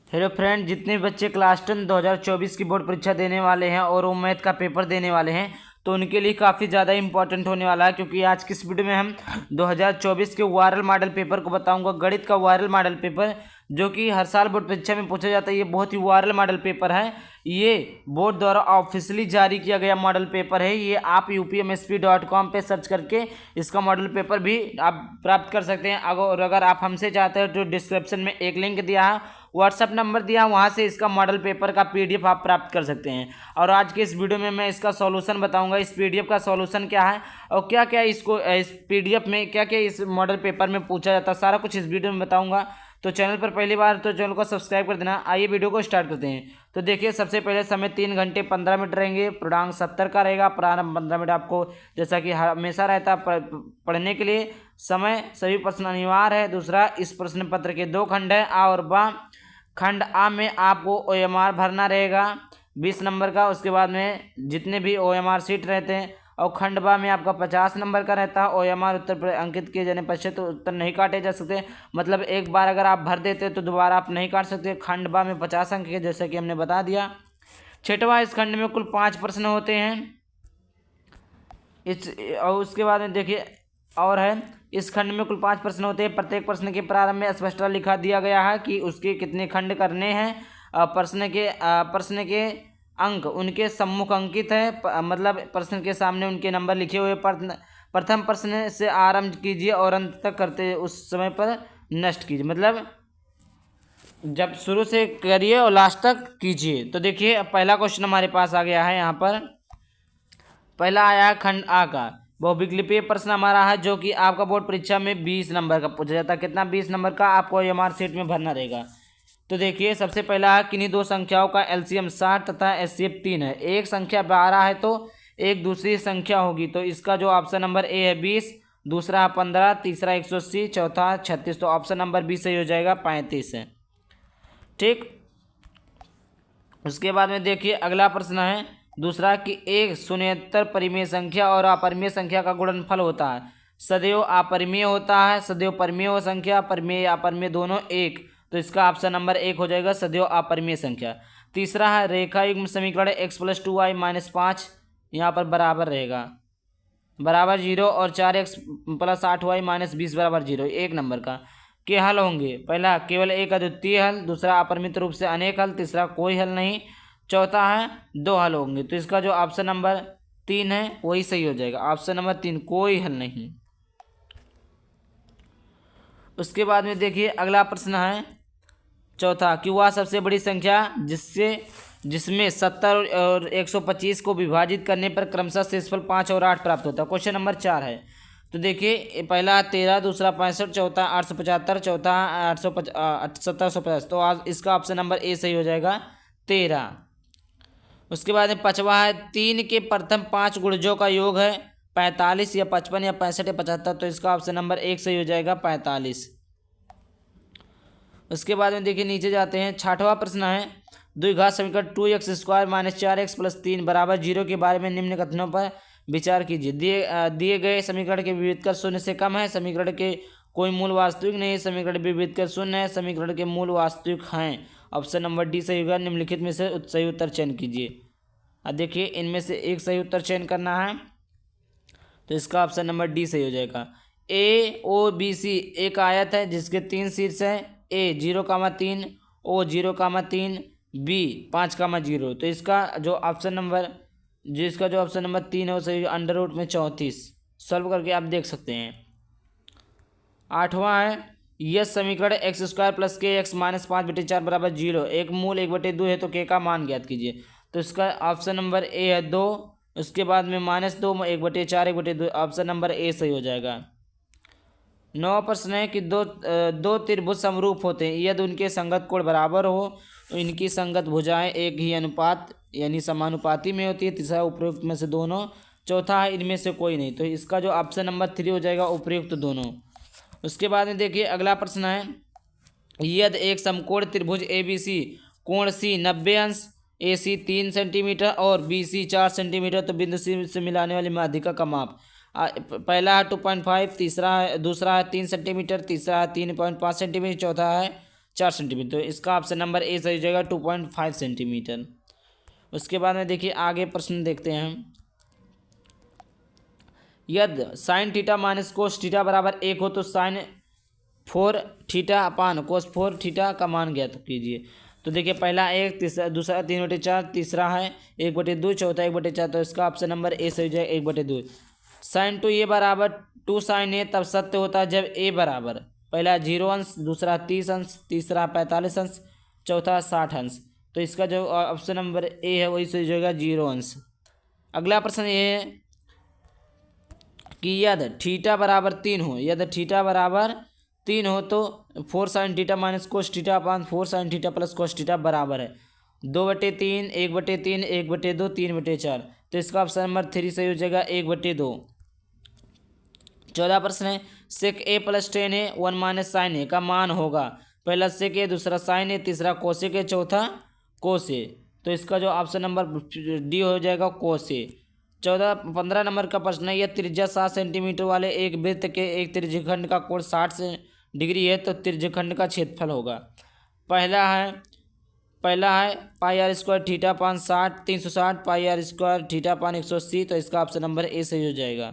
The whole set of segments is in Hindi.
हेलो फ्रेंड, जितने भी बच्चे क्लास 10 2024 की बोर्ड परीक्षा देने वाले हैं और वो मैथ का पेपर देने वाले हैं तो उनके लिए काफ़ी ज़्यादा इंपॉर्टेंट होने वाला है, क्योंकि आज की इस वीडियो में हम 2024 के वायरल मॉडल पेपर को बताऊंगा। गणित का वायरल मॉडल पेपर जो कि हर साल बोर्ड परीक्षा में पूछा जाता है। ये बहुत ही वायरल मॉडल पेपर है। ये बोर्ड द्वारा ऑफिशियली जारी किया गया मॉडल पेपर है। ये आप upmsp.com पे सर्च करके इसका मॉडल पेपर भी आप प्राप्त कर सकते हैं। अगर आप हमसे चाहते हो तो डिस्क्रिप्शन में एक लिंक दिया है, व्हाट्सअप नंबर दिया, वहाँ से इसका मॉडल पेपर का पीडीएफ आप प्राप्त कर सकते हैं। और आज के इस वीडियो में मैं इसका सॉल्यूशन बताऊंगा, इस पीडीएफ का सॉल्यूशन क्या है और क्या क्या इस पीडीएफ में क्या क्या इस मॉडल पेपर में पूछा जाता है, सारा कुछ इस वीडियो में बताऊंगा। तो चैनल पर पहली बार तो चैनल को सब्सक्राइब कर देना। आइए वीडियो को स्टार्ट करते हैं। तो देखिए, सबसे पहले समय 3 घंटे 15 मिनट रहेंगे। पूर्णांक 70 का रहेगा। प्रारंभ 15 मिनट आपको जैसा कि हमेशा रहता है पढ़ने के लिए समय। सभी प्रश्न अनिवार्य है। दूसरा, इस प्रश्न पत्र के 2 खंड है, आ और बा। खंड आ में आपको OMR भरना रहेगा 20 नंबर का। उसके बाद में जितने भी OMR सीट रहते हैं। और खंड बा में आपका 50 नंबर का रहता है। OMR उत्तर पर अंकित किए जाने पश्चात तो उत्तर नहीं काटे जा सकते। मतलब एक बार अगर आप भर देते तो दोबारा आप नहीं काट सकते। खंड बा में 50 अंक के, जैसे कि हमने बता दिया। छठवां, इस खंड में कुल 5 प्रश्न होते हैं। और उसके बाद में देखिए और है, इस खंड में कुल 5 प्रश्न होते हैं। प्रत्येक प्रश्न के प्रारंभ में स्पष्टता लिखा दिया गया है कि उसके कितने खंड करने हैं। प्रश्न के अंक उनके सम्मुख अंकित है, मतलब प्रश्न के सामने उनके नंबर लिखे हुए। प्रथम प्रश्न से आरंभ कीजिए और अंत तक करते उस समय पर नष्ट कीजिए। मतलब जब शुरू से करिए और लास्ट तक कीजिए। तो देखिए, पहला क्वेश्चन हमारे पास आ गया है। यहाँ पर पहला आया है खंड आ का बहुविकल्पीय प्रश्न हमारा है, जो कि आपका बोर्ड परीक्षा में 20 नंबर का पूछा जाता है। कितना? 20 नंबर का आपको OMR सीट में भरना रहेगा। तो देखिए, सबसे पहला है, किन्हीं दो संख्याओं का LCM 60 तथा HCF 3 है। एक संख्या 12 है तो एक दूसरी संख्या होगी। तो इसका जो ऑप्शन नंबर ए है 20, दूसरा 15, तीसरा 180, चौथा 36। तो ऑप्शन नंबर बी सही हो जाएगा, 35 है। ठीक। उसके बाद में देखिए, अगला प्रश्न है दूसरा कि एक शून्येतर परिमेय संख्या और अपरिमेय संख्या का गुणनफल होता है, सदैव अपरिमेय होता है। सदैव परिमेय हो संख्या, परिमेय अपरिमेय दोनों एक। तो इसका ऑप्शन नंबर 1 हो जाएगा, सदैव अपरिमेय संख्या। तीसरा है रेखा युग्म समीकरण x + 2y - 5 यहाँ पर बराबर रहेगा, बराबर 0 और 4x + 8y - 20 बराबर 0। 1 नंबर का के हल होंगे। पहला, केवल एक अद्वितीय हल। दूसरा, अपरिमित रूप से अनेक हल। तीसरा, कोई हल नहीं। चौथा है 2 हल होंगे। तो इसका जो ऑप्शन नंबर 3 है वही सही हो जाएगा, ऑप्शन नंबर 3, कोई हल नहीं। उसके बाद में देखिए, अगला प्रश्न है चौथा कि वह सबसे बड़ी संख्या जिसमें 70 और 125 को विभाजित करने पर क्रमशः शेषफल 5 और 8 प्राप्त होता है। क्वेश्चन नंबर 4 है। तो देखिए, पहला 13, दूसरा 65, चौथा 875, चौथा 1750। तो आज इसका ऑप्शन नंबर ए सही हो जाएगा, 13। उसके बाद में पांचवा है 3 के प्रथम 5 गुणजों का योग है 45 या 55 या 65 या 75। तो इसका ऑप्शन नंबर 1 सही हो जाएगा, 45। उसके बाद में देखिए, नीचे जाते हैं। 6वां प्रश्न है द्विघात समीकरण 2x² - 4x + 3 बराबर 0 के बारे में निम्न कथनों पर विचार कीजिए। दिए गए समीकरण के विविधकर शून्य से कम है। समीकरण के कोई मूल वास्तविक नहीं है। समीकरण विविधकर शून्य है। समीकरण के मूल वास्तविक हैं। ऑप्शन नंबर डी सही होगा। निम्नलिखित में से सही उत्तर चयन कीजिए। अब देखिए, इनमें से एक सही उत्तर चयन करना है। तो इसका ऑप्शन नंबर डी सही हो जाएगा। AOBC एक आयत है जिसके 3 शीर्ष हैं। A 0,3, O 0,3, B 5,0। तो इसका जो ऑप्शन नंबर 3 है वो सही, √ में 34। सॉल्व करके आप देख सकते हैं। 8वां है यह समीकरण x² + kx - 5/4 बराबर 0 एक मूल 1/2 है तो k का मान ज्ञात कीजिए। तो इसका ऑप्शन नंबर ए है 2। उसके बाद में -2 1/4 1/2, ऑप्शन नंबर ए सही हो जाएगा। 9वां प्रश्न है कि दो त्रिभुज समरूप होते हैं यदि उनके संगत कोण बराबर हो तो इनकी संगत भुजाएं एक ही अनुपात यानी समानुपाती में होती है। तीसरा, उपयुक्त में से दोनों। चौथा है इनमें से कोई नहीं। तो इसका जो ऑप्शन नंबर 3 हो जाएगा, उपयुक्त दोनों। उसके बाद में देखिए, अगला प्रश्न है यदि एक समकोण त्रिभुज ABC कोण C 90 अंश, AC 3 सेंटीमीटर और BC 4 सेंटीमीटर, तो बिंदु C से मिलाने वाली माध्यिका का माप। पहला है 2.5, दूसरा है 3 सेंटीमीटर, तीसरा है 3.5 सेंटीमीटर, चौथा है 4 सेंटीमीटर। तो इसका ऑप्शन नंबर ए सही हो जाएगा 2.5 सेंटीमीटर। उसके बाद में देखिए आगे प्रश्न देखते हैं हम। यदि sine theta minus cos theta बराबर 1 हो तो साइन 4 थीटा अपान कोस 4 थीटा का मान ज्ञात कीजिए। तो देखिए पहला 1, तीसरा दूसरा 3/4, तीसरा है 1/2, चौथा 1/4। तो इसका ऑप्शन नंबर ए सही हो जाएगा 1/2। साइन 2 ए बराबर 2 साइन ए तब सत्य होता है जब ए बराबर पहला 0 अंश, दूसरा 30 अंश, तीसरा 45 अंश, चौथा 60 अंश। तो इसका जो ऑप्शन नंबर ए है वही सही हो जाएगा 0 अंश। अगला प्रश्न ये है कि यदि थीटा बराबर 3 हो, यदि थीटा बराबर 3 हो तो 4 sine theta minus cos theta upon 4 sine theta plus cos theta बराबर है 2/3, 1/3, 1/2, 3/4। तो इसका ऑप्शन नंबर 3 सही हो जाएगा 1/2। 14 प्रश्न है सेक ए प्लस टेन ए 1 माइनस साइन ए का मान होगा पहला सेक ए, दूसरा साइन ए, तीसरा कोसेक ए, चौथा कोस ए। तो इसका जो ऑप्शन नंबर डी हो जाएगा कोस ए। 15 नंबर का प्रश्न है यह त्रिज्या 7 सेंटीमीटर वाले एक वृत्त के एक त्रिज्यखंड का कोण 60 डिग्री है तो त्रिज्यखंड का क्षेत्रफल होगा। पहला है पाई आर स्क्वायर थीटा पान 60 360 पाई आर स्क्वायर थीटा पान 180। तो इसका ऑप्शन नंबर ए सही हो जाएगा।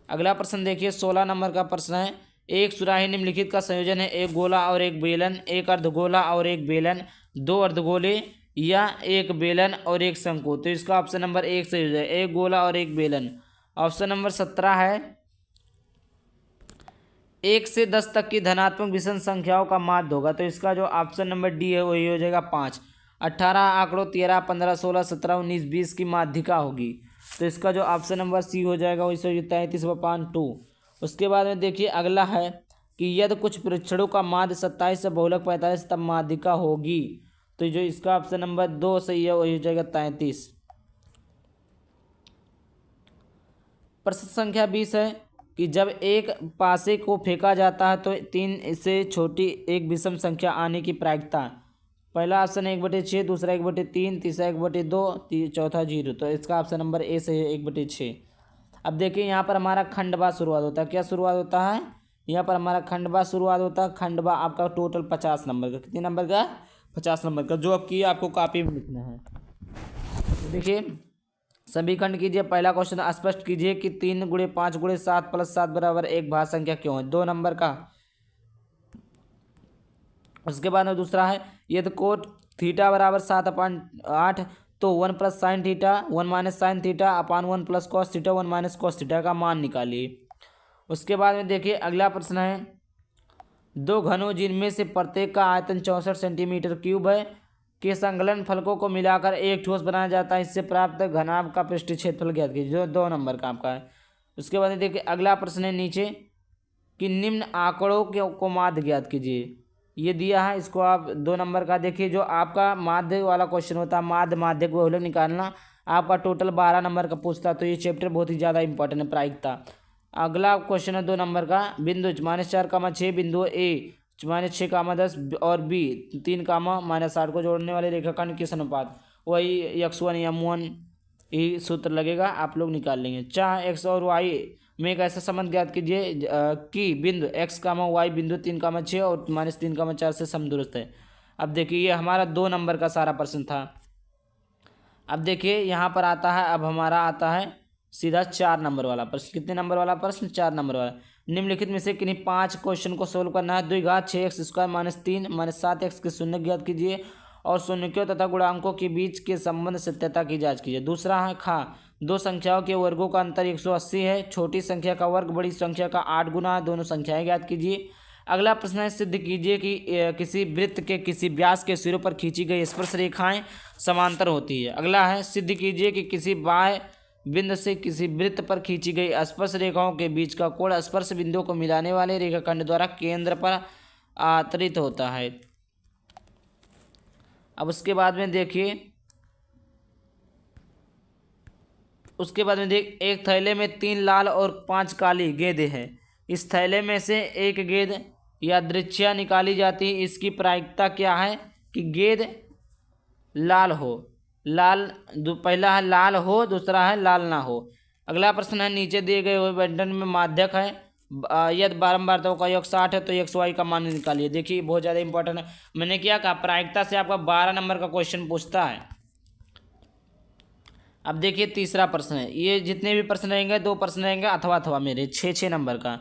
अगला प्रश्न देखिए 16 नंबर का प्रश्न है एक सुराही निम्नलिखित का संयोजन है एक गोला और एक बेलन, एक अर्धगोला और एक बेलन, दो अर्धगोले या एक बेलन और एक शंकु। तो इसका ऑप्शन नंबर 1 सही हो जाएगा एक गोला और एक बेलन। ऑप्शन नंबर 17 है 1 से 10 तक की धनात्मक विषम संख्याओं का माध्य होगा। तो इसका जो ऑप्शन नंबर डी है वही हो जाएगा 5। 18 आंकड़ों 13, 15, 16, 17, 19, 20 की माध्यिका होगी। तो इसका जो ऑप्शन नंबर सी हो जाएगा वही सही 33/2। उसके बाद में देखिए अगला है कि यदि कुछ परीक्षणों का माध्य 27 से बहुलक 45 तब माध्यिका होगी। तो जो इसका ऑप्शन नंबर 2 सही है वही हो जाएगा 33। प्रश्न संख्या 20 है कि जब एक पासे को फेंका जाता है तो 3 से छोटी एक विषम संख्या आने की प्रायिकता। पहला ऑप्शन 1/6, दूसरा 1/3, तीसरा 1/2, चौथा 0। तो इसका ऑप्शन नंबर ए से है 1/6। अब देखिए यहाँ पर हमारा खंडवा शुरुआत होता है। क्या शुरुआत होता है यहाँ पर हमारा खंडवा शुरुआत होता है। खंडवा आपका टोटल 50 नंबर का, कितने नंबर का 50 नंबर का, जो आपकी आपको कॉपी में लिखना है। तो देखिए सभी खंड कीजिए। पहला क्वेश्चन स्पष्ट कीजिए कि 3 × 5 × 7 + 7 बराबर एक भाज्य संख्या क्यों है, 2 नंबर का। उसके बाद में दूसरा है यदि कोट थीटा बराबर 7/8 तो 1 + sine theta 1 minus sine theta upon 1 + cos theta 1 minus cos theta का मान निकालिए। उसके बाद में देखिए अगला प्रश्न है दो घनों जिनमें से प्रत्येक का आयतन 64 सेंटीमीटर क्यूब है के संकलन फलकों को मिलाकर एक ठोस बनाया जाता है। इससे प्राप्त घनाभ का पृष्ठीय क्षेत्रफल ज्ञात कीजिए, जो 2 नंबर का आपका है। उसके बाद देखिए अगला प्रश्न है नीचे कि निम्न आंकड़ों को माध्य ज्ञात कीजिए। ये दिया है, इसको आप 2 नंबर का देखिए। जो आपका माध्य वाला क्वेश्चन होता है माध्य को बहुलक निकालना आपका टोटल 12 नंबर का पूछता है। तो ये चैप्टर बहुत ही ज़्यादा इंपॉर्टेंट है प्रायिकता। अगला क्वेश्चन है 2 नंबर का बिंदु -4, 6 बिंदु ए -6, 10 और बी 3, -8 को जोड़ने वाले रेखाखंड किस अनुपात, वही x1 m1 ही सूत्र लगेगा, आप लोग निकाल लेंगे। चाहे x और y में एक ऐसा संबंध ज्ञात कीजिए कि बिंदु x, y बिंदु 3, 6 और -3, 4 से समदूरस्थ है। अब देखिए ये हमारा 2 नंबर का सारा प्रश्न था। अब देखिए यहाँ पर आता है, अब हमारा आता है सीधा 4 नंबर वाला प्रश्न। कितने नंबर वाला प्रश्न, 4 नंबर वाला। निम्नलिखित में से किन्हीं 5 क्वेश्चन को सोल्व करना है। 2 घात 6x² -3 -7x के शून्य ज्ञात कीजिए और शून्यों तथा गुणांकों के बीच के संबंध सत्यता की जांच कीजिए। दूसरा है खा 2 संख्याओं के वर्गों का अंतर 180 है। छोटी संख्या का वर्ग बड़ी संख्या का 8 गुना है। दोनों संख्याएं ज्ञात कीजिए। अगला प्रश्न है सिद्ध कीजिए कि किसी वृत्त के किसी व्यास के सिरों पर खींची गई स्पर्श रेखाएं समांतर होती है। अगला है सिद्ध कीजिए कि किसी बाह्य बिंदु से किसी वृत्त पर खींची गई स्पर्श रेखाओं के बीच का कोण स्पर्श बिंदुओं को मिलाने वाले रेखाखंड द्वारा केंद्र पर आतरित होता है। अब उसके बाद में देखिए एक थैले में 3 लाल और 5 काली गेंदें हैं। इस थैले में से एक गेंद यादृच्छिक निकाली जाती है। इसकी प्रायिकता क्या है कि गेंद लाल हो, पहला है लाल हो, दूसरा है लाल ना हो। अगला प्रश्न है नीचे दिए गए हुए बंटन में माध्यक है यदि बारंबारताओं का योग 60 है तो एक्स वाई का मान निकालिए। देखिए बहुत ज़्यादा इंपॉर्टेंट है। मैंने क्या कहा, प्रायिकता से आपका 12 नंबर का क्वेश्चन पूछता है। अब देखिए तीसरा प्रश्न है। ये जितने भी प्रश्न रहेंगे 2 प्रश्न रहेंगे अथवा मेरे 6 नंबर का।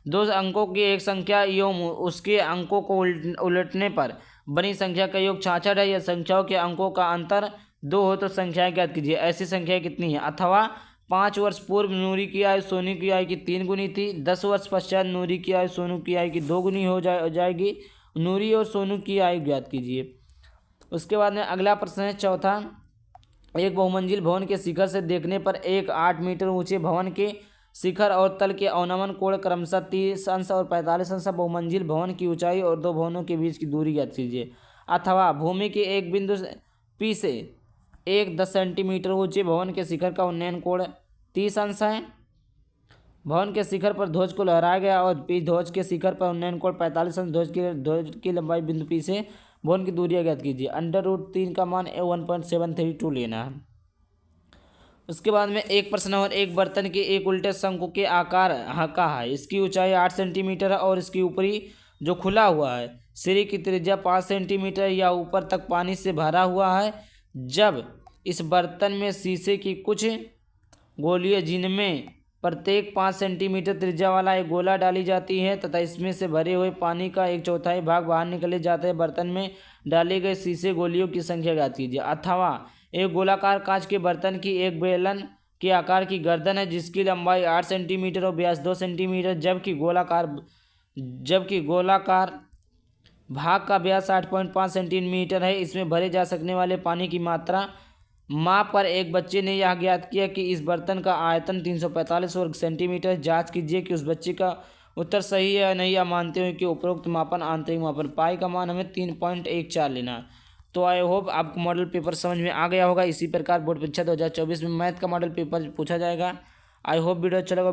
2 अंकों की एक संख्या एवं उसके अंकों को उलटने पर बनी संख्या का योग 66 है। या संख्याओं के अंकों का अंतर 2 हो तो संख्याएं ज्ञात कीजिए। ऐसी संख्या कितनी है? अथवा 5 वर्ष पूर्व नूरी की आयु सोनू की आयु की 3 गुनी थी। 10 वर्ष पश्चात नूरी की आयु सोनू की आयु की 2 गुनी हो जाएगी। नूरी और सोनू की आयु ज्ञात कीजिए। उसके बाद में अगला प्रश्न है चौथा। एक बहुमंजिल भवन के शिखर से देखने पर एक 8 मीटर ऊंचे भवन के शिखर और तल के अवनमन कोण क्रमशः 30 अंश और 45 अंश। बहुमंजिल भवन की ऊंचाई और 2 भवनों के बीच की दूरी ज्ञात कीजिए। अथवा भूमि के एक बिंदु पी से एक 10 सेंटीमीटर ऊंचे भवन के शिखर का उन्नयन कोण 30 अंश है। भवन के शिखर पर ध्वज को लहराया गया और पी ध्वज के शिखर पर उन्नयन कोण 45 अंश। ध्वज की लंबाई बिंदु पी से भवन की दूरियां ज्ञात कीजिए। √3 का मान 1.732 लेना है। उसके बाद में एक प्रश्न और एक बर्तन के एक उल्टे शंकु के आकार का है। इसकी ऊंचाई 8 सेंटीमीटर है और इसकी ऊपरी जो खुला हुआ है सिरे की त्रिज्या 5 सेंटीमीटर या ऊपर तक पानी से भरा हुआ है। जब इस बर्तन में शीशे की कुछ गोलियां जिनमें प्रत्येक 5 सेंटीमीटर त्रिज्या वाला एक गोला डाली जाती है तथा इसमें से भरे हुए पानी का 1/4 भाग बाहर निकले जाते हैं, बर्तन में डाले गए शीशे गोलियों की संख्या ज्ञात कीजिए। अथवा एक गोलाकार कांच के बर्तन की एक बेलन के आकार की गर्दन है जिसकी लंबाई 8 सेंटीमीटर और व्यास 2 सेंटीमीटर, जबकि गोलाकार भाग का व्यास 8.5 सेंटीमीटर है। इसमें भरे जा सकने वाले पानी की मात्रा माप पर एक बच्चे ने यह ज्ञात किया कि इस बर्तन का आयतन 345 वर्ग सेंटीमीटर। जांच कीजिए कि उस बच्चे का उत्तर सही है या नहीं। या मानते हुए कि उपरोक्त मापन आंतरिक मापन। पाई का मान हमें 3.14 लेना। तो आई होप आपको मॉडल पेपर समझ में आ गया होगा। इसी प्रकार बोर्ड परीक्षा 2024 में मैथ का मॉडल पेपर पूछा जाएगा। आई होप वीडियो अच्छा लगा।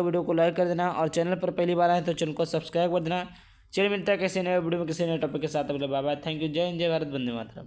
वीडियो को लाइक कर देना और चैनल पर पहली बार आए तो चैनल को सब्सक्राइब कर देना। चलिए मिलता है किसी नए वीडियो में किसी नए टॉपिक के साथ। Bye bye. Thank you. जय हिंद, जय भारत, वंदे मातरम।